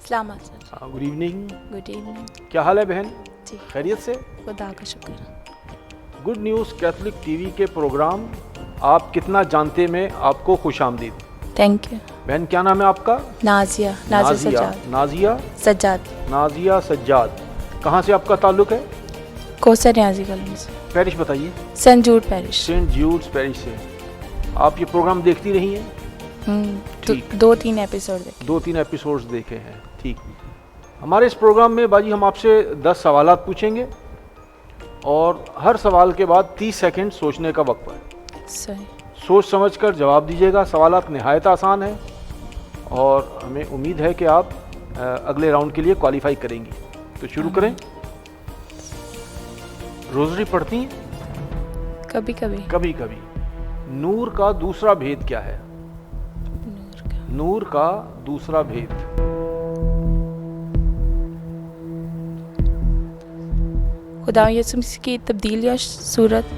سلامت sir. Good evening. Good evening. کیا حال ہے بہن؟ جی خیریت سے؟ خدا کا شکر. Good news Catholic T V کے پروگرام آپ کتنا جانتے میں آپ کو خوش آمدید. Thank you. بہن کیا نام ہے آپ کا؟ نازیہ. نازیہ سجاد. نازیہ سجاد. نازیہ سجاد. کہاں سے آپ کا تعلق ہے؟ کوسر نیازی کالونی سے. پیرش بتائیے. Saint Jude parish. Saint Jude's parish سے. آپ یہ پروگرام دیکھتی رہی ہیں؟ ٹھیک. 2-3 ایپیسوڈ دیکھے. 2-3 ایپیسوڈز دیکھے ہیں. ٹھیک. ہمارے اس پروگرام میں باجی ہم آپ سے 10 سوالات پوچھیں گے اور ہر سوال کے بعد 30 سیکنڈ سوچنے کا وقت ہے. صحیح. سوچ سمجھ کر جواب دیجیے گا. سوالات نہایت آسان ہیں اور ہمیں امید ہے کہ آپ اگلے راؤنڈ کے لیے کوالیفائی کریں گی. تو شروع کریں. روزری پڑھتی ہیں؟ کبھی کبھی. کبھی کبھی. نور کا دوسرا بھید کیا ہے؟ نور کا دوسرا بھید. خدا یسوع مسیح کی تبدیل یا صورت.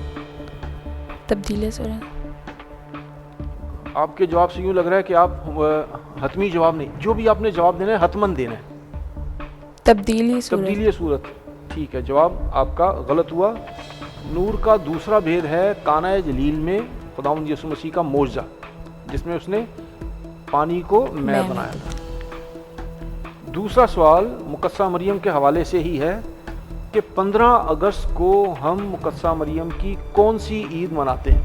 تبدیل صورت. آپ کے جواب سے یوں لگ رہا ہے کہ آپ حتمی جواب نہیں, جو بھی آپ نے جواب دینا ہے حتمن دینا ہے. تبدیلی صورت. تبدیلی صورت. ٹھیک ہے, جواب آپ کا غلط ہوا. نور کا دوسرا بھید ہے کانہ جلیل میں خداوند یسوع مسیح کا معجزہ جس میں اس نے پانی کو مے بنایا تھا. دوسرا سوال مقدسہ مریم کے حوالے سے ہی ہے کہ 15 اگست کو ہم مقدسہ مریم کی کون سی عید مناتے ہیں؟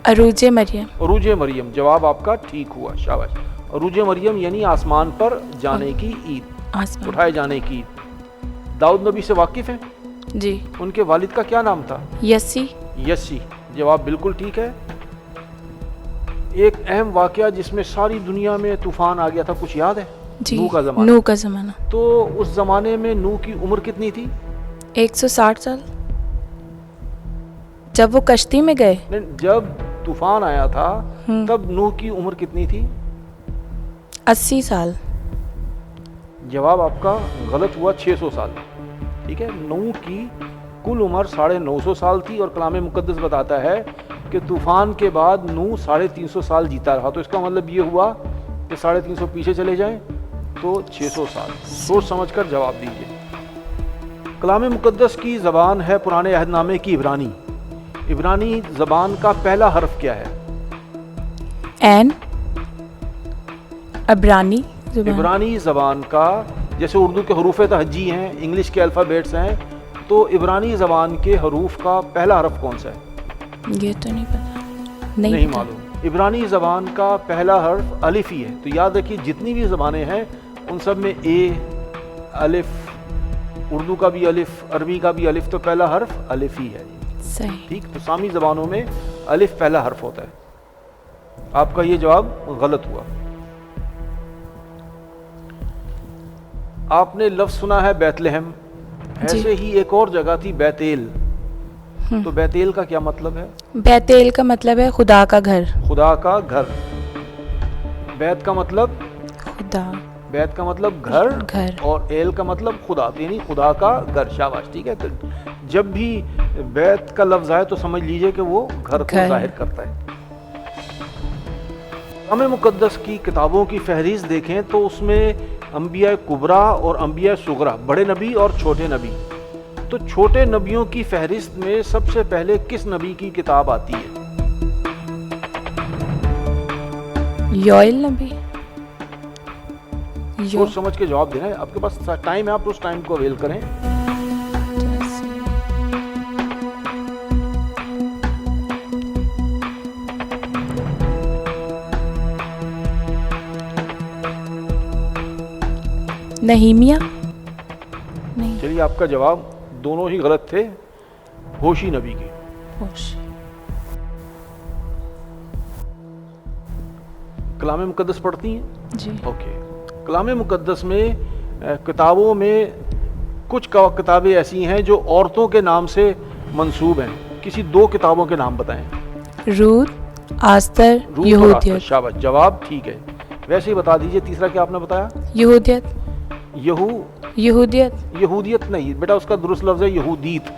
عروج مریم. عروج مریم. جواب آپ کا ٹھیک ہوا, شاباش. عروج مریم یعنی آسمان پر جانے کی عید, آسمان. اٹھائے جانے کی عید. داؤد نبی سے واقف ہیں؟ جی. ان کے والد کا کیا نام تھا؟ یسی. یسی. جواب بالکل ٹھیک ہے. ایک اہم واقعہ جس میں ساری دنیا میں طوفان آ گیا تھا, کچھ یاد ہے؟ جی. نوح کا زمانہ. نوح کا زمانہ. تو اس زمانے میں نوح کی عمر کتنی تھی؟ 160 سال. جب وہ کشتی میں گئے. جب طوفان آیا تھا تب نوح کی عمر کتنی تھی؟ 80 سال. جواب آپ کا غلط ہوا, 600 سال. ٹھیک ہے. نوح کی کل عمر 950 سال تھی اور کلام مقدس بتاتا ہے کہ طوفان کے بعد نوح 350 سال جیتا رہا. تو اس کا مطلب یہ ہوا کہ 350 پیچھے چلے جائیں تو 600 سال. سوچ سمجھ کر جواب دیجیے. کلام مقدس کی زبان ہے پرانے عہد نامے کی عبرانی. عبرانی زبان کا پہلا حرف کیا ہے؟ این. عبرانی زبان. عبرانی زبان کا, جیسے اردو کے حروف تہجی ہیں, انگلش کے الفابیٹس ہیں, تو عبرانی زبان کے حروف کا پہلا حرف کون سا ہے؟ یہ تو نہیں پتا. نہیں معلوم. عبرانی زبان کا پہلا حرف الف ہی ہے. تو یاد رکھیے جتنی بھی زبانیں ہیں ان سب میں اے, الف, اردو کا بھی الف, عربی کا بھی الف, تو پہلا حرف الف ہی ہے. صحیح. ٹھیک. تو سامی زبانوں میں الف پہلا حرف ہوتا ہے. آپ کا یہ جواب غلط ہوا. آپ نے لفظ سنا ہے بیت لحم, ایسے ہی ایک اور جگہ تھی بیتیل. تو بیتیل کا کیا مطلب ہے؟ بیتیل کا مطلب ہے خدا کا گھر. خدا کا گھر. بیت کا مطلب خدا. بیت کا مطلب گھر, اور ایل کا مطلب خدا, یعنی خدا کا گھر. شاباش. ٹھیک ہے. تو جب بھی بیت کا لفظ آئے تو سمجھ لیجئے کہ وہ گھر کو ظاہر کرتا ہے. کلام مقدس کی کتابوں کی فہرست دیکھیں تو اس میں انبیاء کبریٰ اور انبیاء صغریٰ, بڑے نبی اور چھوٹے نبی. تو چھوٹے نبیوں کی فہرست میں سب سے پہلے کس نبی کی کتاب آتی ہے؟ یوئیل نبی. سوچ سمجھ کے جواب دینا ہے. آپ کے پاس ٹائم ہے, آپ اس ٹائم کو اویل کریں. نہیمیہ. چلیے, آپ کا جواب دونوں ہی غلط تھے. ہوشی نبی کی. کلام مقدس پڑھتی ہیں؟ جی. اوکے. کلام مقدس میں کتابوں میں کچھ کتابیں ایسی ہیں جو عورتوں کے نام سے منسوب ہیں. کسی 2 کتابوں کے نام بتائیں. رود, آستر, یہودیت. شاباش. جواب ٹھیک ہے. ویسے ہی بتا دیجئے تیسرا کیا آپ نے بتایا؟ یہودیت. یہودیت. یہودیت نہیں بیٹا, اس کا درست لفظ ہے یہودیت.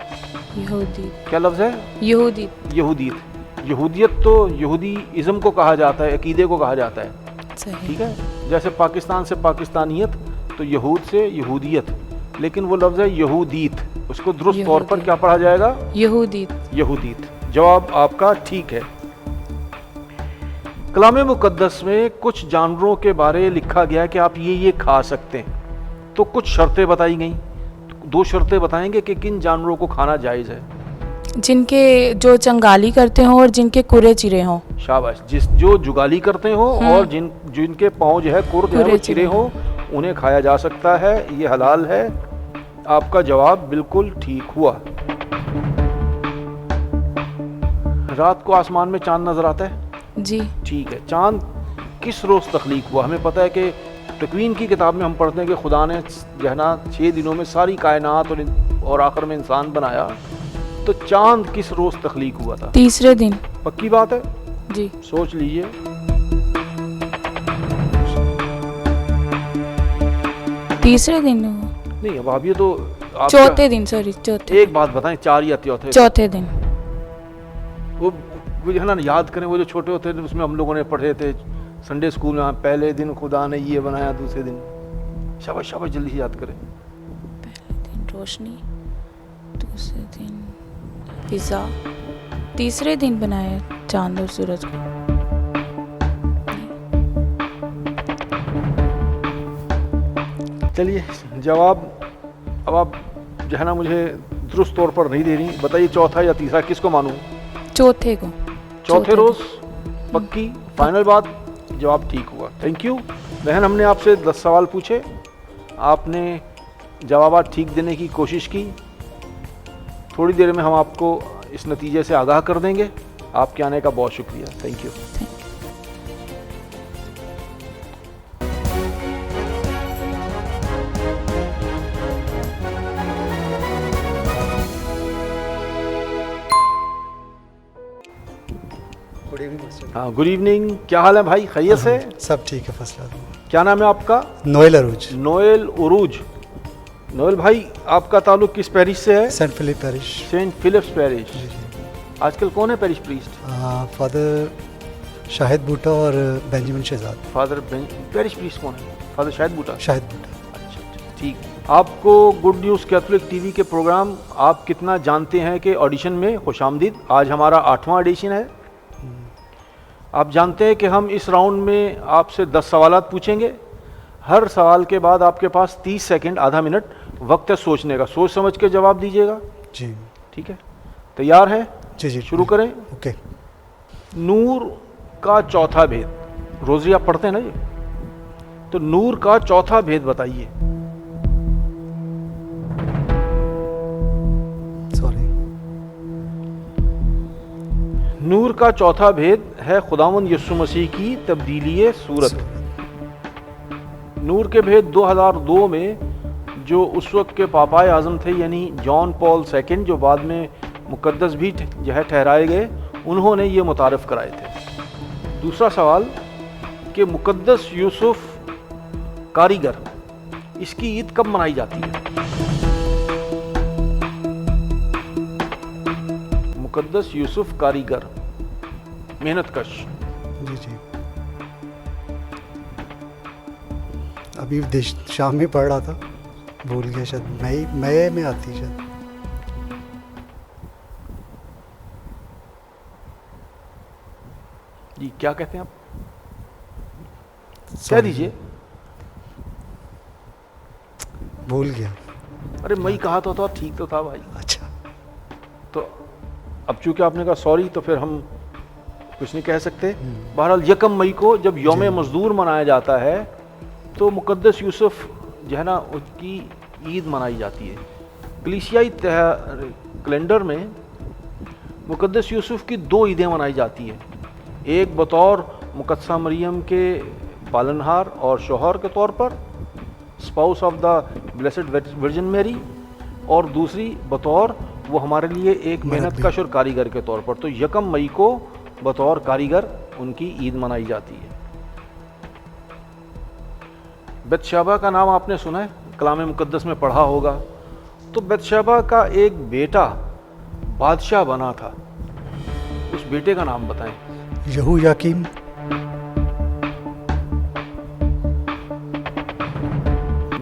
یہودیت. کیا لفظ ہے؟ یہودیت. یہودیت. یہودیت تو یہودی ازم کو کہا جاتا ہے, عقیدے کو کہا جاتا ہے. صحیح. ٹھیک ہے. جیسے پاکستان سے پاکستانیت, تو یہود سے یہودیت، لیکن وہ لفظ ہے یہودیت، اس کو درست طور پر کیا پڑھا جائے گا؟ یہودیت۔ یہودیت۔ جواب آپ کا ٹھیک ہے۔ کلام مقدس میں کچھ جانوروں کے بارے لکھا گیا کہ آپ یہ کھا سکتے ہیں، تو کچھ شرطیں بتائی گئیں، 2 شرطیں بتائیں گے کہ کن جانوروں کو کھانا جائز ہے؟ جن کے جو چنگالی کرتے ہوں اور جن کے کرے چرے ہوں۔ شاباش۔ جو جگالی کرتے ہوں اور جن کے پاؤں جو ہے کرد ہیں وہ چرے ہوں، انہیں کھایا جا سکتا ہے، یہ حلال ہے۔ آپ کا جواب بالکل ٹھیک ہوا۔ رات کو آسمان میں چاند نظر آتا ہے؟ جی ٹھیک ہے۔ چاند کس روز تخلیق ہوا؟ ہمیں پتہ ہے کہ تکوین کی کتاب میں ہم پڑھتے ہیں کہ خدا نے جو ہے نا 6 دنوں میں ساری کائنات اور آخر میں انسان بنایا، تو چاند کس روز تخلیق ہوا تھا؟ تیسرے دن۔ پکی بات ہے؟ جی سوچ لیجئے۔ تیسرے دن ہوا نہیں، اب آپ یہ تو چوتھے دن، سوری چوتھے۔ ایک بات بتائیں، 4 یا چوتھے دن۔ وہ جو ہے نا یاد کریں، وہ جو چھوٹے ہوتے ہیں اس میں ہم لوگوں نے پڑھے تھے سنڈے اسکول میں، پہلے دن خدا نے یہ بنایا، دوسرے دن، شاباش شاباش، جلدی سے یاد کریں۔ پہلے دن روشنی، دوسرے دن فضا، تیسرے دن بنایا چاند اور سورج کو۔ چلیے جواب اب آپ جو ہے نا مجھے درست طور پر نہیں دے رہی، بتائیے چوتھا یا تیسرا کس کو مانوں؟ چوتھے کو۔ چوتھے روز؟ پکی فائنل بات؟ جواب ٹھیک ہوا، تھینک یو بہن۔ ہم نے آپ سے 10 سوال پوچھے، آپ نے جوابات ٹھیک دینے کی کوشش کی۔ تھوڑی دیر میں ہم آپ کو اس نتیجے سے آگاہ کر دیں گے۔ آپ کے آنے کا بہت شکریہ، تھینک یو۔ ہاں، گڈ ایوننگ، کیا حال ہے بھائی؟ خیریت سے؟ سب ٹھیک ہے، فصل۔ کیا نام ہے آپ کا؟ نویل عروج۔ نویل عروج۔ نویل بھائی، آپ کا تعلق کس پیرش سے ہے؟ Saint Philip parish. Saint Philips parish. جی آج کل کون ہے parish priest? Father Shahid Buta اور Benjamin Shahzad. Father parish priest کون ہے؟ فادر شاہد بوٹا۔ شاہد بوٹا۔ اچھا ٹھیک۔ آپ کو good news Catholic T V کے پروگرام آپ کتنا جانتے ہیں کہ آڈیشن میں خوش آمدید؟ آج ہمارا 8واں آڈیشن ہے۔ آپ جانتے ہیں کہ ہم اس راؤنڈ میں آپ سے 10 سوالات پوچھیں گے۔ ہر سوال کے بعد آپ کے پاس 30 سیکنڈ، آدھا منٹ وقت ہے سوچنے کا، سوچ سمجھ کے جواب دیجیے گا۔ جی ٹھیک ہے، تیار ہیں؟ جی جی، شروع کریں۔ اوکے۔ نور کا چوتھا بھید، روزی آپ پڑھتے ہیں نا یہ، تو نور کا چوتھا بھید بتائیے۔ سوری۔ نور کا چوتھا بھید ہے خداوند یسوع مسیح کی تبدیلی صورت۔ نور کے بھید 2002 میں جو اس وقت کے پاپائے اعظم تھے، یعنی جان پال سیکنڈ، جو بعد میں مقدس بھی جو ہے ٹھہرائے گئے، انہوں نے یہ متعارف کرائے تھے۔ دوسرا سوال کہ مقدس یوسف کاریگر، اس کی عید کب منائی جاتی ہے؟ مقدس یوسف کاریگر، محنت کش۔ جی جی، ابھی شام میں پڑھ رہا تھا، بھول گیا، شاید مئی میں آتی شاید۔ جی کیا کہتے ہیں آپ؟ کہہ دیجیے۔ بھول گیا۔ ارے مئی کہا تو تھا، ٹھیک تو تھا بھائی۔ اچھا، تو اب چونکہ آپ نے کہا سوری، تو پھر ہم کچھ نہیں کہہ سکتے۔ بہرحال 1 مئی کو جب یوم مزدور منایا جاتا ہے تو مقدس یوسف جو ہے نا ان کی عید منائی جاتی ہے۔ کلیسیائی کیلنڈر میں مقدس یوسف کی 2 عیدیں منائی جاتی ہیں، ایک بطور مقدسہ مریم کے پالنہار اور شوہر کے طور پر، spouse of the blessed virgin Mary, اور دوسری بطور وہ ہمارے لیے ایک محنت کش اور کاریگر کے طور پر۔ تو 1 مئی کو بطور کاریگر ان کی عید منائی جاتی ہے۔ بت شیبہ کا نام آپ نے سنا ہے، کلام مقدس میں پڑھا ہوگا۔ تو بت شیبہ کا ایک بیٹا بادشاہ بنا تھا، اس بیٹے کا نام بتائیں۔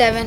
7।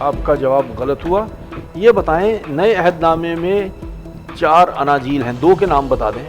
آپ کا جواب غلط ہوا. یہ بتائیں نئے عہد نامے میں 4 اناجیل ہیں, 2 کے نام بتا دیں.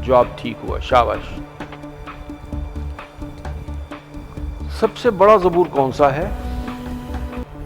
جواب ٹھیک ہوا, شاباش. سب سے بڑا زبور کون سا ہے؟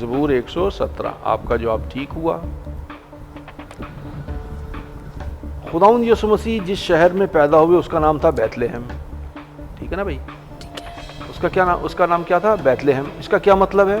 زبور 117. آپ کا جواب ٹھیک ہوا. خداوند یسوع مسیح جس شہر میں پیدا ہوئے اس کا نام تھا بیت لحم. ٹھیک ہے نا بھائی؟ اس کا نام کیا تھا؟ بیت لحم. اس کا کیا مطلب ہے؟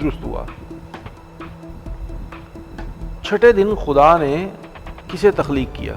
درست ہوا. چھٹے دن خدا نے کسے تخلیق کیا؟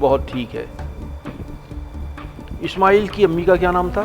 بہت ٹھیک ہے. اسماعیل کی امی کا کیا نام تھا؟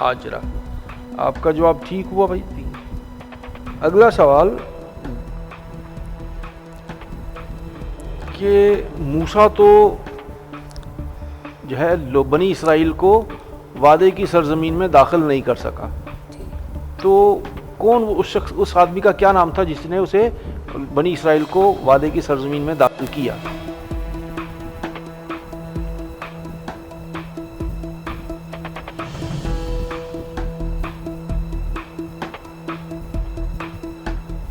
ہاجرہ. آپ کا جواب ٹھیک ہوا بھائی. اگلا سوال کہ موسیٰ تو جو ہے بنی اسرائیل کو وعدے کی سرزمین میں داخل نہیں کر سکا, تو کون اس آدمی کا کیا نام تھا جس نے اسے بنی اسرائیل کو وعدے کی سرزمین میں داخل کیا؟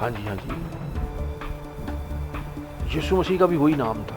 ہاں جی, ہاں جی. یسوع مسیح کا بھی وہی نام تھا,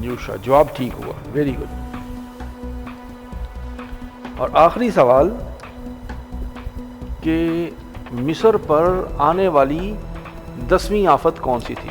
یوشا. جواب ٹھیک ہوا, ویری گڈ. اور آخری سوال کہ مصر پر آنے والی 10ویں آفت کون سی تھی؟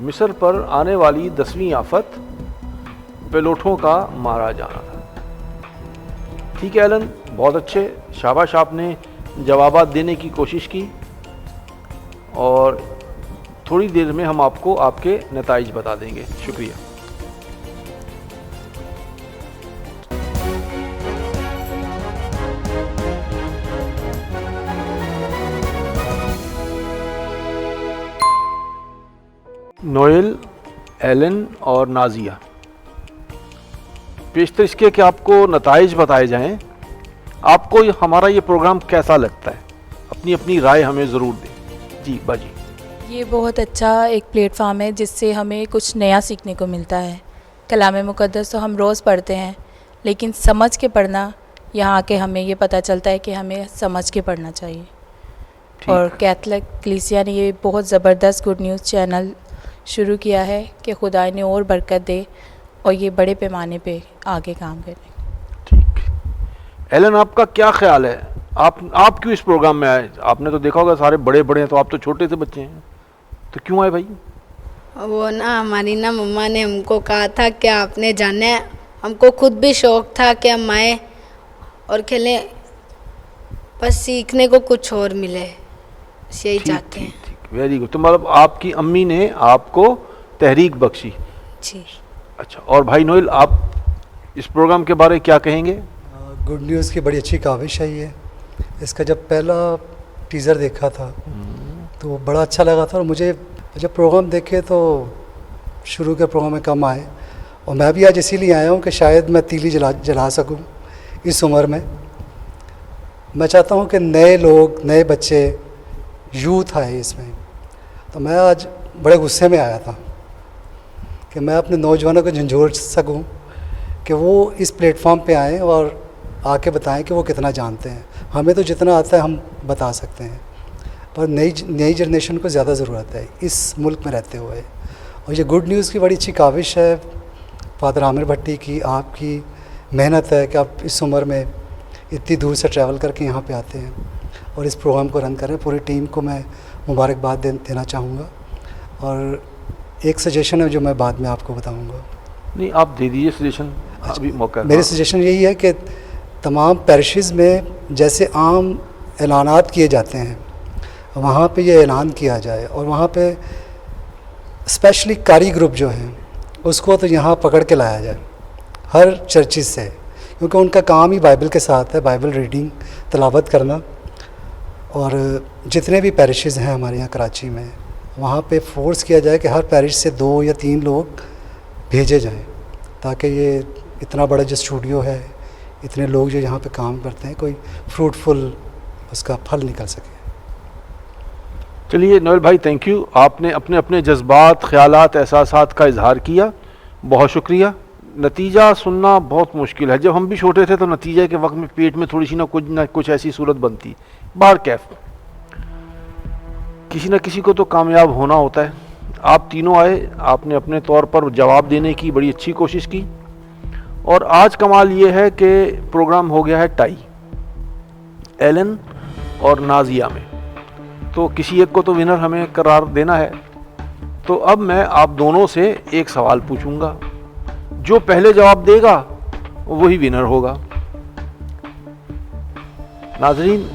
مصر پر آنے والی 10ویں آفت پیلوٹوں کا مارا جانا تھا. ٹھیک ہے ایلن, بہت اچھے, شاباش. آپ نے جوابات دینے کی کوشش کی اور تھوڑی دیر میں ہم آپ کو آپ کے نتائج بتا دیں گے. شکریہ. نوئل, ایلن اور نازیہ, پیشتر اس کے کہ آپ کو نتائج بتائے جائیں, آپ کو ہمارا یہ پروگرام کیسا لگتا ہے؟ اپنی اپنی رائے ہمیں ضرور دیں. جی باجی. یہ بہت اچھا ایک پلیٹ فارم ہے جس سے ہمیں کچھ نیا سیکھنے کو ملتا ہے. کلام مقدس تو ہم روز پڑھتے ہیں, لیکن سمجھ کے پڑھنا, یہاں آ کے ہمیں یہ پتہ چلتا ہے کہ ہمیں سمجھ کے پڑھنا چاہیے. اور کیتھلک کلیسیا نے یہ بہت زبردست گڈ نیوز چینل شروع کیا ہے کہ خدا نے اور برکت دے اور یہ بڑے پیمانے پہ آگے کام کرے. ٹھیک. ایلن, آپ کا کیا خیال ہے؟ آپ کیوں اس پروگرام میں آئے؟ آپ نے تو دیکھا ہوگا سارے بڑے بڑے ہیں, تو آپ تو چھوٹے سے بچے ہیں, تو کیوں آئے بھائی؟ وہ نا ہماری نا مما نے ہم کو کہا تھا کہ آپ نے جانا ہے. ہم کو خود بھی شوق تھا کہ ہم آئیں اور کھیلیں, بس سیکھنے کو کچھ اور ملے, بس یہی چاہتے ہیں. Very good. تو مطلب آپ کی امی نے آپ کو تحریک بخشی. جی. اچھا, اور بھائی نوئل, آپ اس پروگرام کے بارے کیا کہیں گے؟ گڈ نیوز کی بڑی اچھی کاوش ہے یہ. اس کا جب پہلا ٹیزر دیکھا تھا تو وہ بڑا اچھا لگا تھا, اور مجھے جب پروگرام دیکھے تو شروع کے پروگرام میں کم آئے, اور میں بھی آج اسی لیے آیا ہوں کہ شاید میں تیلی جلا سکوں اس عمر میں. میں چاہتا ہوں کہ نئے لوگ, نئے بچے, یوتھ آئے اس میں. تو میں آج بڑے غصے میں آیا تھا کہ میں اپنے نوجوانوں کو جھنجھوڑ سکوں کہ وہ اس پلیٹ فارم پہ آئیں اور آ کے بتائیں کہ وہ کتنا جانتے ہیں. ہمیں تو جتنا آتا ہے ہم بتا سکتے ہیں, پر نئی جنریشن کو زیادہ ضرورت ہے اس ملک میں رہتے ہوئے. اور یہ گڈ نیوز کی بڑی اچھی کاوش ہے فادر عامر بھٹی کی, آپ کی محنت ہے کہ آپ اس عمر میں اتنی دور سے ٹریول کر کے یہاں پہ آتے ہیں اور اس پروگرام کو رن کریں. پوری ٹیم کو میں مبارکباد دینا چاہوں گا, اور ایک سجیشن ہے جو میں بعد میں آپ کو بتاؤں گا. نہیں, آپ دے دیجیے سجیشن, ابھی موقع ہے. میری سجیشن یہی ہے کہ تمام پیرشز میں جیسے عام اعلانات کیے جاتے ہیں وہاں پہ یہ اعلان کیا جائے, اور وہاں پہ اسپیشلی قاری گروپ جو ہیں اس کو تو یہاں پکڑ کے لایا جائے ہر چرچز سے, کیونکہ ان کا کام ہی بائبل کے ساتھ ہے, بائبل ریڈنگ, تلاوت کرنا. اور جتنے بھی پیرشز ہیں ہمارے یہاں کراچی میں, وہاں پہ فورس کیا جائے کہ ہر پیرش سے 2 یا 3 لوگ بھیجے جائیں, تاکہ یہ اتنا بڑا جو اسٹوڈیو ہے, اتنے لوگ جو یہاں پہ کام کرتے ہیں, کوئی فروٹفل اس کا پھل نکل سکے. چلیے نویل بھائی, تھینک یو. آپ نے اپنے اپنے جذبات, خیالات, احساسات کا اظہار کیا, بہت شکریہ. نتیجہ سننا بہت مشکل ہے. جب ہم بھی چھوٹے تھے تو نتیجے کے وقت میں پیٹ میں تھوڑی سی نہ کچھ ایسی صورت بنتی. بہر کیف کسی نہ کسی کو تو کامیاب ہونا ہوتا ہے. آپ تینوں آئے, آپ نے اپنے طور پر جواب دینے کی بڑی اچھی کوشش کی, اور آج کمال یہ ہے کہ پروگرام ہو گیا ہے ٹائی ایلن اور نازیہ میں. تو کسی ایک کو تو ونر ہمیں قرار دینا ہے. تو اب میں آپ دونوں سے ایک سوال پوچھوں گا, جو پہلے جواب دے گا وہی ونر ہوگا. ناظرین,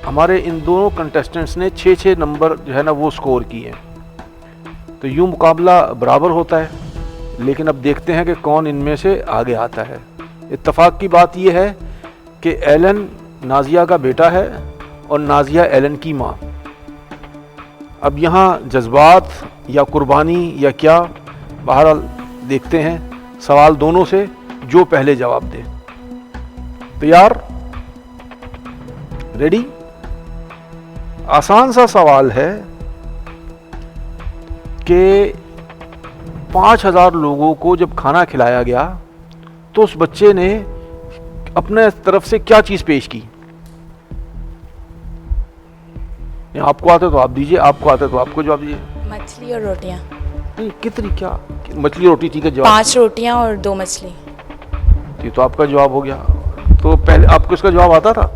ہمارے ان دونوں کنٹیسٹنٹس نے 6 نمبر جو ہے نا وہ سکور کیے ہیں. تو یوں مقابلہ برابر ہوتا ہے, لیکن اب دیکھتے ہیں کہ کون ان میں سے آگے آتا ہے. اتفاق کی بات یہ ہے کہ ایلن نازیہ کا بیٹا ہے اور نازیہ ایلن کی ماں. اب یہاں جذبات یا قربانی یا کیا, بہرحال دیکھتے ہیں. سوال دونوں سے, جو پہلے جواب دے. تیار؟ ریڈی؟ آسان سا سوال ہے کہ 5000 لوگوں کو جب کھانا کھلایا گیا تو اس بچے نے اپنے طرف سے کیا چیز پیش کی؟ آپ کو آتے تو آپ دیجئے, آپ کو آتے تو آپ کو جواب دیجئے. مچھلی اور روٹیاں. نہیں, کتنی کیا مچھلی روٹی, ٹھیک ہے جواب. 5 روٹیاں اور 2 مچھلی. یہ تو آپ کا جواب ہو گیا. تو پہلے آپ کو اس کا جواب آتا تھا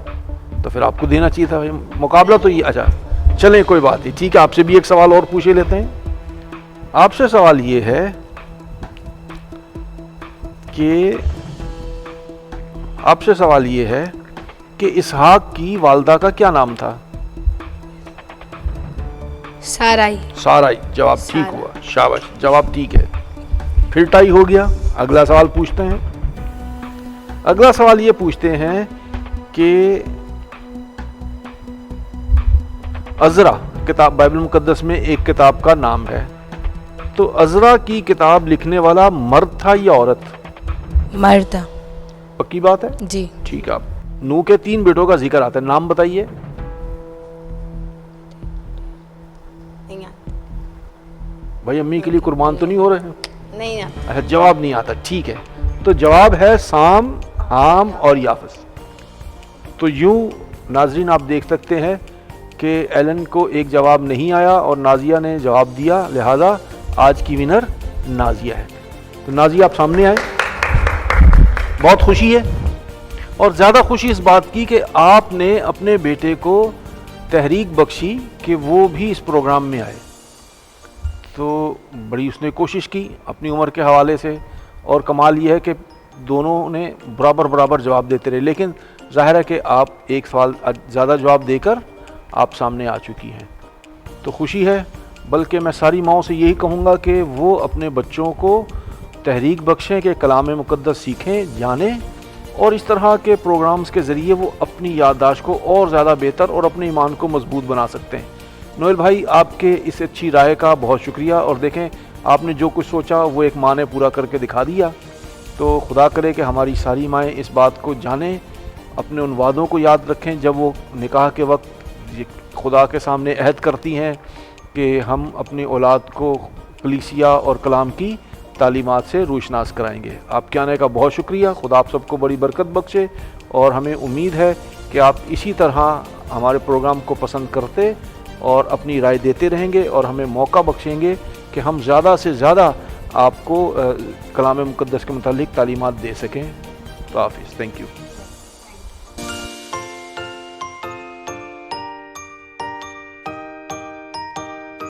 تو پھر آپ کو دینا چاہیے تھا. مقابلہ تو یہ, اچھا چلیں کوئی بات نہیں, ٹھیک ہے. آپ سے بھی ایک سوال اور پوچھے لیتے ہیں. آپ سے سوال یہ ہے کہ اسحاق کی والدہ کا کیا نام تھا؟ سارائی. سارائی. جواب ٹھیک ہوا, شاباش, جواب ٹھیک ہے. پھر ٹائی ہو گیا. اگلا سوال پوچھتے ہیں. اگلا سوال یہ پوچھتے ہیں کہ عذرا کتاب بائبل مقدس میں ایک کتاب کا نام ہے, تو عذرا کی کتاب لکھنے والا مرد تھا یا عورت؟ مرد. پکی بات ہے جی. ٹھیک ہے. آپ نوح کے 3 بیٹوں کا ذکر آتا ہے, نام بتائیے. بھائی امی کے لیے قربان تو نہیں ہو رہے ہیں؟ نہیں آتا. اچھا, جواب نہیں آتا, ٹھیک ہے. تو جواب ہے سام, حام اور یافس. تو یوں ناظرین آپ دیکھ سکتے ہیں کہ ایلن کو ایک جواب نہیں آیا اور نازیہ نے جواب دیا, لہذا آج کی ونر نازیہ ہے. تو نازیہ آپ سامنے آئے, بہت خوشی ہے. اور زیادہ خوشی اس بات کی کہ آپ نے اپنے بیٹے کو تحریک بخشی کہ وہ بھی اس پروگرام میں آئے. تو بڑی اس نے کوشش کی اپنی عمر کے حوالے سے, اور کمال یہ ہے کہ دونوں نے برابر جواب دیتے رہے. لیکن ظاہر ہے کہ آپ ایک سوال زیادہ جواب دے کر آپ سامنے آ چکی ہیں, تو خوشی ہے. بلکہ میں ساری ماؤں سے یہی کہوں گا کہ وہ اپنے بچوں کو تحریک بخشیں کہ کلام مقدس سیکھیں, جانیں, اور اس طرح کے پروگرامز کے ذریعے وہ اپنی یادداشت کو اور زیادہ بہتر اور اپنے ایمان کو مضبوط بنا سکتے ہیں. نویل بھائی, آپ کے اس اچھی رائے کا بہت شکریہ. اور دیکھیں, آپ نے جو کچھ سوچا وہ ایک ماں نے پورا کر کے دکھا دیا. تو خدا کرے کہ ہماری ساری مائیں اس بات کو جانیں, اپنے ان وعدوں کو یاد رکھیں جب وہ نکاح کے وقت خدا کے سامنے عہد کرتی ہیں کہ ہم اپنی اولاد کو کلیسیا اور کلام کی تعلیمات سے روشناس کرائیں گے. آپ کے آنے کا بہت شکریہ. خدا آپ سب کو بڑی برکت بخشے, اور ہمیں امید ہے کہ آپ اسی طرح ہمارے پروگرام کو پسند کرتے اور اپنی رائے دیتے رہیں گے, اور ہمیں موقع بخشیں گے کہ ہم زیادہ سے زیادہ آپ کو کلام مقدس کے متعلق تعلیمات دے سکیں. تو حافظ, تھینک یو.